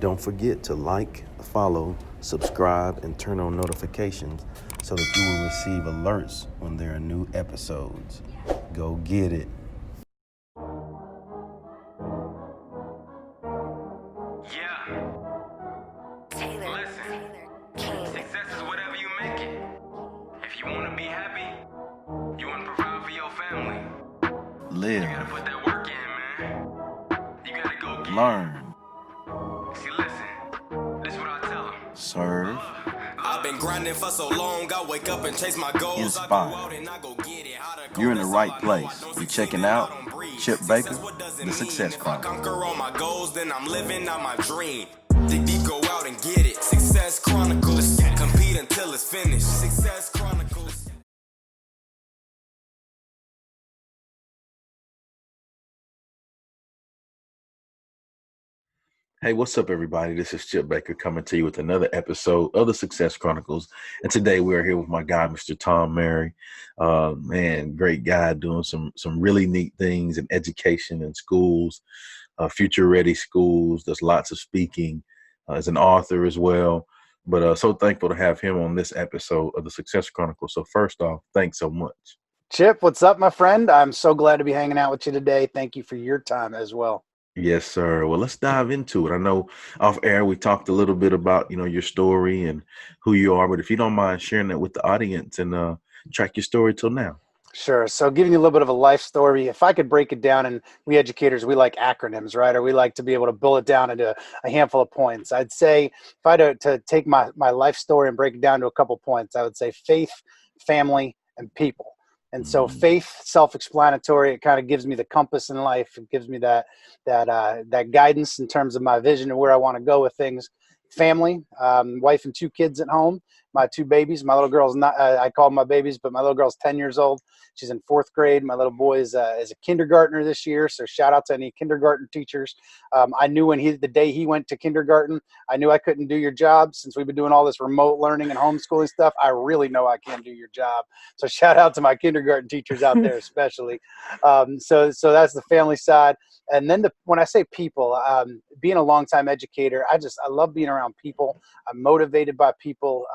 Don't forget to like, follow, subscribe, and turn on notifications so that you will receive alerts when there are new episodes. Go get it. Yeah. Listen, success is whatever you make it. If you want to be happy, you want to provide for your family. Live. You gotta put that work in, man. You gotta go get Learn. it. See, listen, this is what I tell them. Serve. I've been grinding for so long, I wake up and chase my goals. Inspire. I go out and I go get it. How to go, You're in the that's right all I know. I place. don't You're succeed checking if I out don't breathe. Chip Success, Baker, what does it the mean? Success If I Chronicles. conquer all my goals, then I'm living out my dream. Dig deep, go out and get it. Success Chronicles. Compete until it's finished. Success Chronicles. Hey, what's up, everybody? This is Chip Baker coming to you with another episode of the Success Chronicles. And today we are here with my guy, Mr. Tom Mary. Man, great guy doing some really neat things in education and schools, future-ready schools. There's lots of speaking. As an author as well. But so thankful to have him on this episode of the Success Chronicles. So first off, thanks so much. Chip, what's up, my friend? I'm so glad to be hanging out with you today. Thank you for your time as well. Yes, sir. Well, let's dive into it. I know off air we talked a little bit about, your story and who you are, but if you don't mind sharing that with the audience and track your story till now. Sure. So, giving you a little bit of a life story, if I could break it down, and we educators, we like acronyms, right? Or we like to be able to bullet down into a handful of points. I'd say if I had to take my life story and break it down to a couple points, I would say faith, family, and people. And so, faith, self-explanatory. It kind of gives me the compass in life. It gives me that guidance in terms of my vision and where I want to go with things. Family, wife and 2 kids at home. My 2 babies. My little girl's not. I call them my babies, but my little girl's 10 years old. She's in 4th grade. My little boy is a kindergartner this year. So shout out to any kindergarten teachers. I knew the day he went to kindergarten, I knew I couldn't do your job since we've been doing all this remote learning and homeschooling stuff. I really know I can't do your job. So shout out to my kindergarten teachers out there, especially. So that's the family side. And then when I say people, being a longtime educator, I love being around people. I'm motivated by people.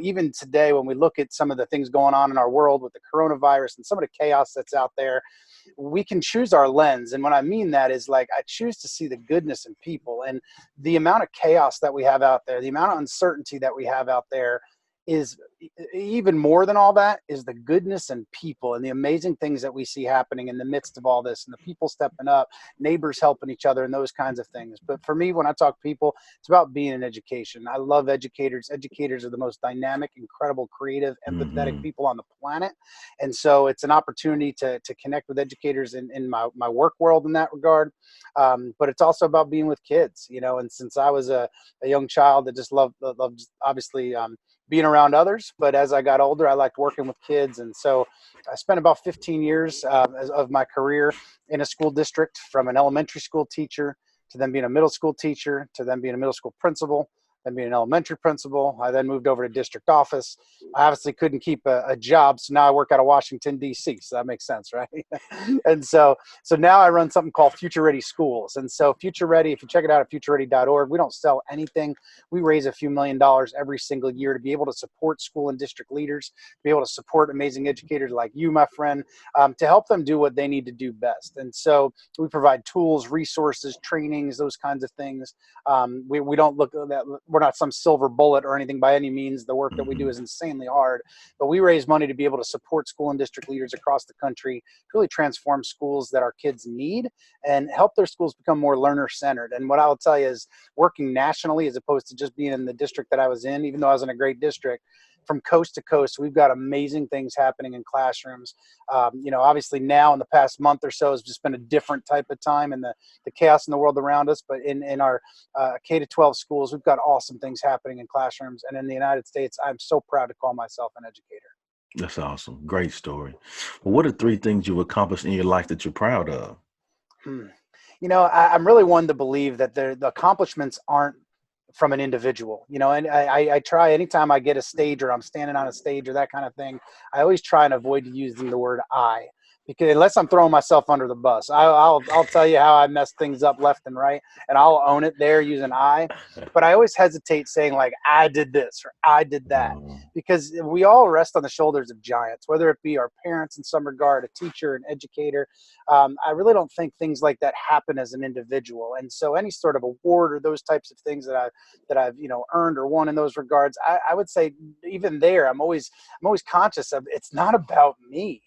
Even today, when we look at some of the things going on in our world with the coronavirus and some of the chaos that's out there, we can choose our lens. And what I mean that is, like, I choose to see the goodness in people, and the amount of chaos that we have out there, the amount of uncertainty that we have out there is even more than all that is the goodness in people and the amazing things that we see happening in the midst of all this, and the people stepping up, neighbors helping each other, and those kinds of things. But for me, when I talk people, it's about being in education. I love educators. Educators are the most dynamic, incredible, creative, empathetic people on the planet. And so it's an opportunity to connect with educators in my work world in that regard. But it's also about being with kids, and since I was a young child that just loved obviously being around others, but as I got older, I liked working with kids. And so I spent about 15 years of my career in a school district, from an elementary school teacher to then being a middle school teacher to then being a middle school principal, then being an elementary principal. I then moved over to district office. I obviously couldn't keep a job, so now I work out of Washington, D.C., so that makes sense, right? And so now I run something called Future Ready Schools. And so Future Ready, if you check it out at futureready.org, we don't sell anything. We raise a few $1,000,000 every single year to be able to support school and district leaders, to be able to support amazing educators like you, my friend, to help them do what they need to do best. And so we provide tools, resources, trainings, those kinds of things. We don't look at that. We're not some silver bullet or anything by any means. The work that we do is insanely hard, but we raise money to be able to support school and district leaders across the country to really transform schools that our kids need and help their schools become more learner-centered. And what I will tell you is, working nationally as opposed to just being in the district that I was in, even though I was in a great district, from coast to coast, we've got amazing things happening in classrooms. Obviously now in the past month or so has just been a different type of time, and the chaos in the world around us. But in our K-12 schools, we've got awesome things happening in classrooms. And in the United States, I'm so proud to call myself an educator. That's awesome. Great story. Well, what are 3 things you've accomplished in your life that you're proud of? I'm really one to believe that the accomplishments aren't from an individual, and I try, anytime I get a stage or I'm standing on a stage or that kind of thing, I always try and avoid using the word I, because unless I'm throwing myself under the bus, I'll tell you how I messed things up left and right, and I'll own it there using I. But I always hesitate saying like I did this or I did that, because we all rest on the shoulders of giants, whether it be our parents in some regard, a teacher, an educator. I really don't think things like that happen as an individual, and so any sort of award or those types of things that I've earned or won in those regards, I would say even there, I'm always conscious of it's not about me.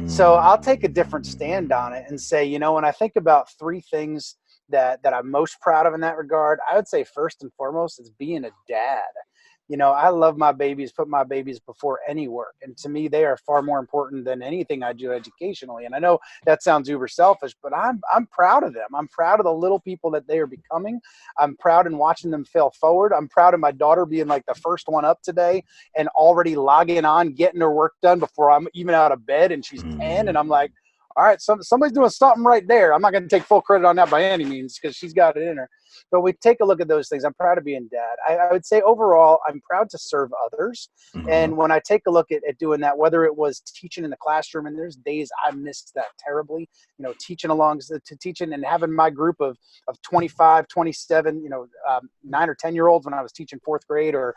So I'll take a different stand on it and say, when I think about three things that I'm most proud of in that regard, I would say first and foremost is being a dad. I love my babies, put my babies before any work. And to me, they are far more important than anything I do educationally. And I know that sounds uber selfish, but I'm proud of them. I'm proud of the little people that they are becoming. I'm proud in watching them fail forward. I'm proud of my daughter being like the first one up today and already logging on, getting her work done before I'm even out of bed. And she's 10. And I'm like, all right, somebody's doing something right there. I'm not going to take full credit on that by any means because she's got it in her. But we take a look at those things. I'm proud of being dad. I would say overall, I'm proud to serve others. And when I take a look at doing that, whether it was teaching in the classroom, and there's days I missed that terribly, teaching to teaching and having my group of 25, 27, 9 or 10-year-olds when I was teaching fourth grade, or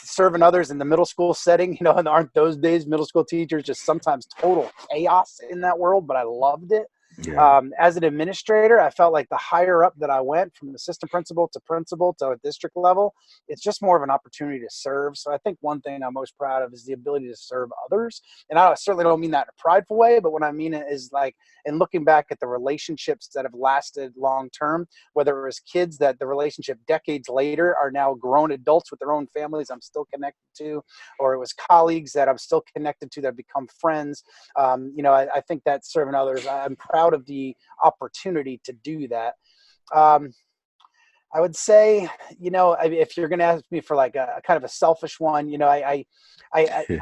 serving others in the middle school setting, and aren't those days middle school teachers just sometimes total chaos in that world, but I loved it. Yeah. As an administrator, I felt like the higher up that I went, from assistant principal to a district level, it's just more of an opportunity to serve. So I think one thing I'm most proud of is the ability to serve others. And I certainly don't mean that in a prideful way, but what I mean is like, in looking back at the relationships that have lasted long term, whether it was kids that the relationship decades later are now grown adults with their own families I'm still connected to, or it was colleagues that I'm still connected to that have become friends. I think that serving others, I'm proud of the opportunity to do that. I would say, if you're going to ask me for like a kind of a selfish one, I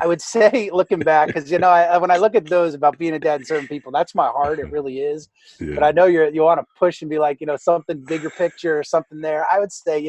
would say, looking back, because when I look at those about being a dad and serving people, that's my heart. It really is. Yeah. But I know you want to push and be like, something bigger picture or something there. I would say,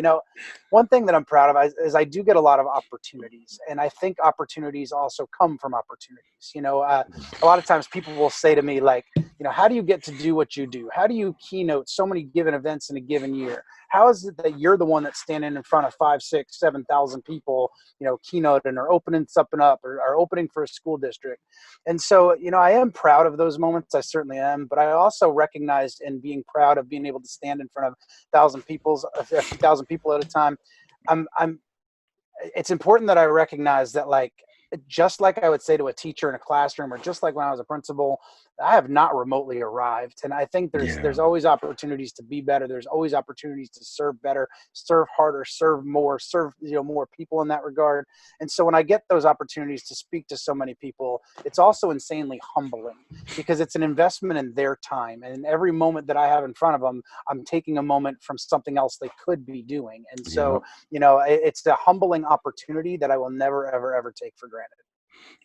one thing that I'm proud of is I do get a lot of opportunities, and I think opportunities also come from opportunities. A lot of times people will say to me like, how do you get to do what you do? How do you keynote so many given events in a given year? How is it that you're the one that's standing in front of 5, 6, 7,000 people, keynoting or opening something up or opening for a school district? And so, I am proud of those moments. I certainly am. But I also recognized in being proud of being able to stand in front of a few thousand people at a time. It's important that I recognize that, like, just like I would say to a teacher in a classroom, or just like when I was a principal, I have not remotely arrived. And I think there's always opportunities to be better. There's always opportunities to serve better, serve harder, serve more, serve more people in that regard. And so when I get those opportunities to speak to so many people, it's also insanely humbling, because it's an investment in their time. And in every moment that I have in front of them, I'm taking a moment from something else they could be doing. And so, it's a humbling opportunity that I will never, ever, ever take for granted.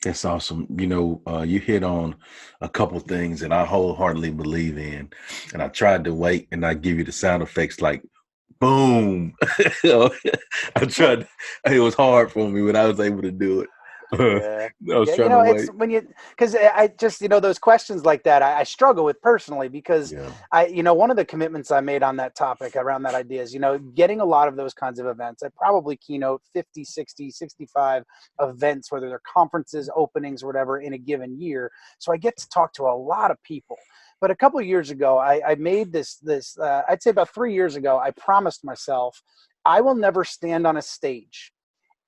That's awesome. You hit on a couple things that I wholeheartedly believe in, and I tried to wait and I give you the sound effects like boom. I tried. It was hard for me, but I was able to do it. Yeah. I was Yeah. trying to wait. It's because I just, those questions like that, I struggle with personally, because Yeah. one of the commitments I made on that topic around that idea is, getting a lot of those kinds of events. I probably keynote 50, 60, 65 events, whether they're conferences, openings, or whatever, in a given year. So I get to talk to a lot of people. But a couple of years ago, I made this, I'd say about 3 years ago, I promised myself I will never stand on a stage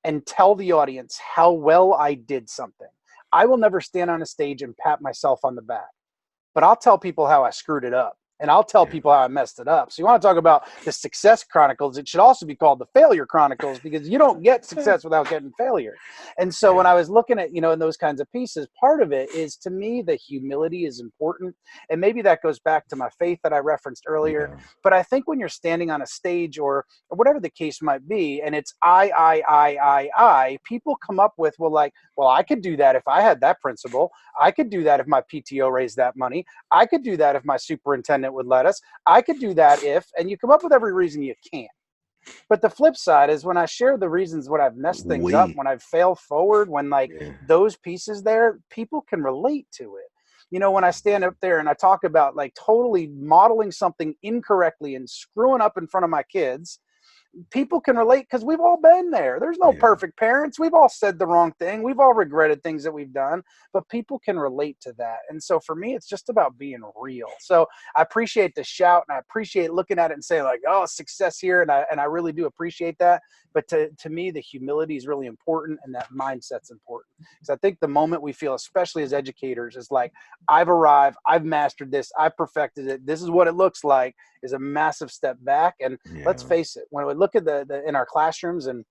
and tell the audience how well I did something. I will never stand on a stage and pat myself on the back, but I'll tell people how I screwed it up. And I'll tell people how I messed it up. So you want to talk about the Success Chronicles, it should also be called the Failure Chronicles, because you don't get success without getting failure. And so when I was looking at, in those kinds of pieces, part of it is, to me, the humility is important. And maybe that goes back to my faith that I referenced earlier. Yeah. But I think when you're standing on a stage, or whatever the case might be, and it's people come up with, well, I could do that if I had that principal. I could do that if my PTO raised that money. I could do that if my superintendent would let us. I could do that if, and you come up with every reason you can't. But the flip side is, when I share the reasons when I've messed things up, when I've failed forward, when those pieces there, people can relate to it. When I stand up there and I talk about like totally modeling something incorrectly and screwing up in front of my kids, people can relate because we've all been there. There's no Yeah. perfect parents. We've all said the wrong thing. We've all regretted things that we've done, but people can relate to that. And so for me, it's just about being real. So I appreciate the shout, and I appreciate looking at it and saying like, oh, success here. And I really do appreciate that. But to me, the humility is really important, and that mindset's important. Because I think the moment we feel, especially as educators, is like, I've arrived, I've mastered this, I've perfected it, this is what it looks like, is a massive step back. And let's Yeah. face it, when we look at the in our classrooms, and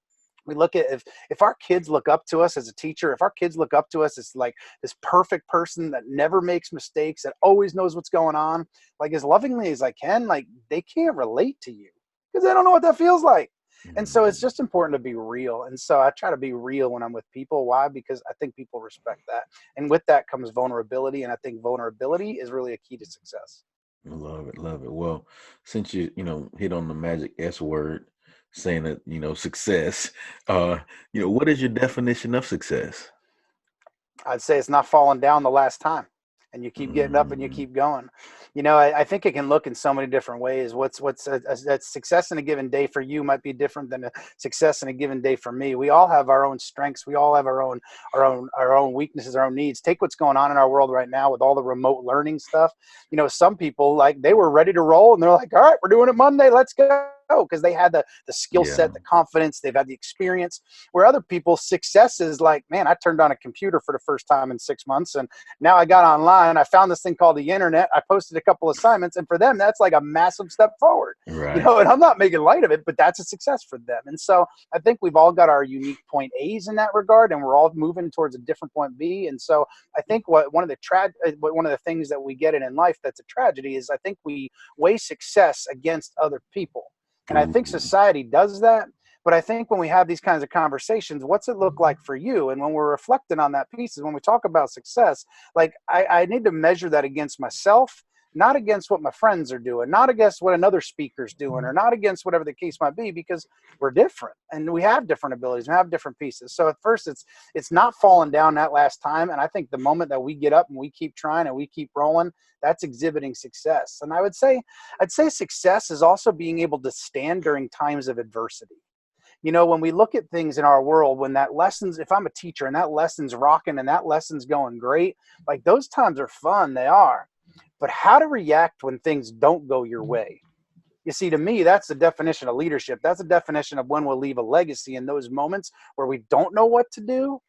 we look at if our kids look up to us as a teacher, if our kids look up to us as like this perfect person that never makes mistakes, that always knows what's going on, like as lovingly as I can, like they can't relate to you because they don't know what that feels like. And so it's just important to be real. And so I try to be real when I'm with people. Why? Because I think people respect that. And with that comes vulnerability. And I think vulnerability is really a key to success. Love it, love it. Well, since you hit on the magic S word, saying that, success, what is your definition of success? I'd say it's not falling down the last time, and you keep getting up and you Mm, keep going. I think it can look in so many different ways. What's a success in a given day for you might be different than a success in a given day for me. We all have our own strengths. We all have our own weaknesses, our own needs. Take what's going on in our world right now with all the remote learning stuff. Some people, like, they were ready to roll, and they're like, all right, we're doing it Monday, let's go, because they had the skill yeah, set, the confidence, they've had the experience. Where other people, success is like, man, I turned on a computer for the first time in 6 months, and now I got online, I found this thing called the internet, I posted a couple assignments, and for them that's like a massive step forward. right. And I'm not making light of it, but that's a success for them. And so I think we've all got our unique point A's in that regard, and we're all moving towards a different point B. And so I think one of the things that we get in life that's a tragedy is I think we weigh success against other people. And I Ooh, think society does that. But I think when we have these kinds of conversations, what's it look like for you? And when we're reflecting on that piece, is when we talk about success, like I need to measure that against myself, not against what my friends are doing, not against what another speaker's doing, or not against whatever the case might be, because we're different and we have different abilities, we have different pieces. So at first it's not falling down that last time. And I think the moment that we get up and we keep trying and we keep rolling, that's exhibiting success. And I'd say success is also being able to stand during times of adversity. When we look at things in our world, when that lessons, if I'm a teacher and that lesson's rocking and that lesson's going great, like those times are fun, they are. But how to react when things don't go your way. You see, to me, that's the definition of leadership. That's the definition of when we'll leave a legacy, in those moments where we don't know what to do.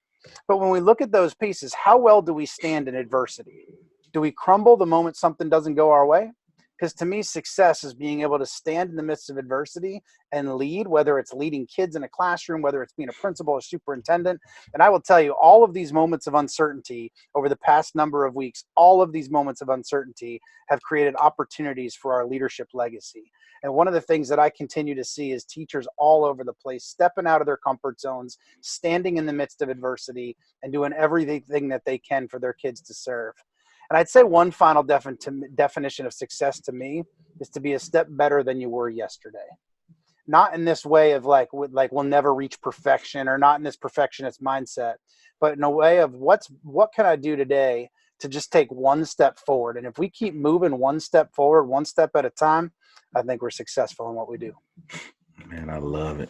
But when we look at those pieces, how well do we stand in adversity? Do we crumble the moment something doesn't go our way? Because to me, success is being able to stand in the midst of adversity and lead, whether it's leading kids in a classroom, whether it's being a principal or superintendent. And I will tell you, all of these moments of uncertainty over the past number of weeks, all of these moments of uncertainty have created opportunities for our leadership legacy. And one of the things that I continue to see is teachers all over the place stepping out of their comfort zones, standing in the midst of adversity, and doing everything that they can for their kids to serve. And I'd say one final definition of success to me is to be a step better than you were yesterday. Not in this way of like we'll never reach perfection, or not in this perfectionist mindset, but in a way of what can I do today to just take one step forward. And if we keep moving one step forward, one step at a time, I think we're successful in what we do. Man, I love it.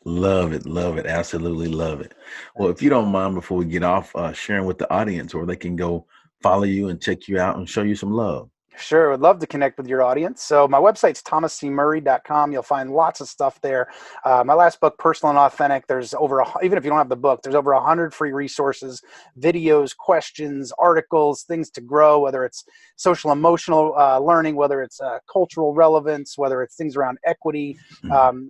Love it. Love it. Absolutely love it. Well, if Thanks. you don't mind, before we get off, sharing with the audience where they can go follow you and check you out and show you some love. Sure, would love to connect with your audience. So my website's thomascmurray.com. You'll find lots of stuff there. My last book, Personal and Authentic, there's even if you don't have the book, there's over 100 free resources, videos, questions, articles, things to grow, whether it's social emotional learning, whether it's cultural relevance, whether it's things around equity,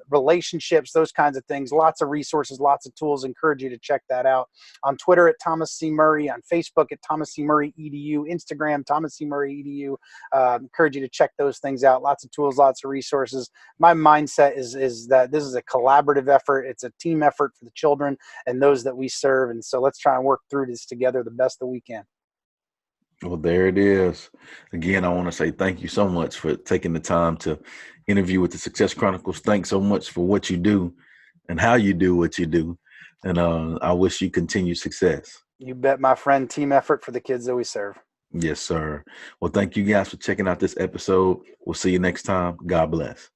relationships, those kinds of things. Lots of resources, lots of tools. Encourage you to check that out. On Twitter at Thomas C. Murray, on Facebook at Thomas C. Murray EDU, Instagram, Thomas C. Murray EDU. Encourage you to check those things out. Lots of tools, lots of resources. My mindset is that this is a collaborative effort. It's a team effort for the children and those that we serve. And so let's try and work through this together the best that we can. Well, there it is. Again, I want to say thank you so much for taking the time to interview with the Success Chronicles. Thanks so much for what you do and how you do what you do. And I wish you continued success. You bet, my friend. Team effort for the kids that we serve. Yes, sir. Well, thank you guys for checking out this episode. We'll see you next time. God bless.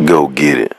Go get it.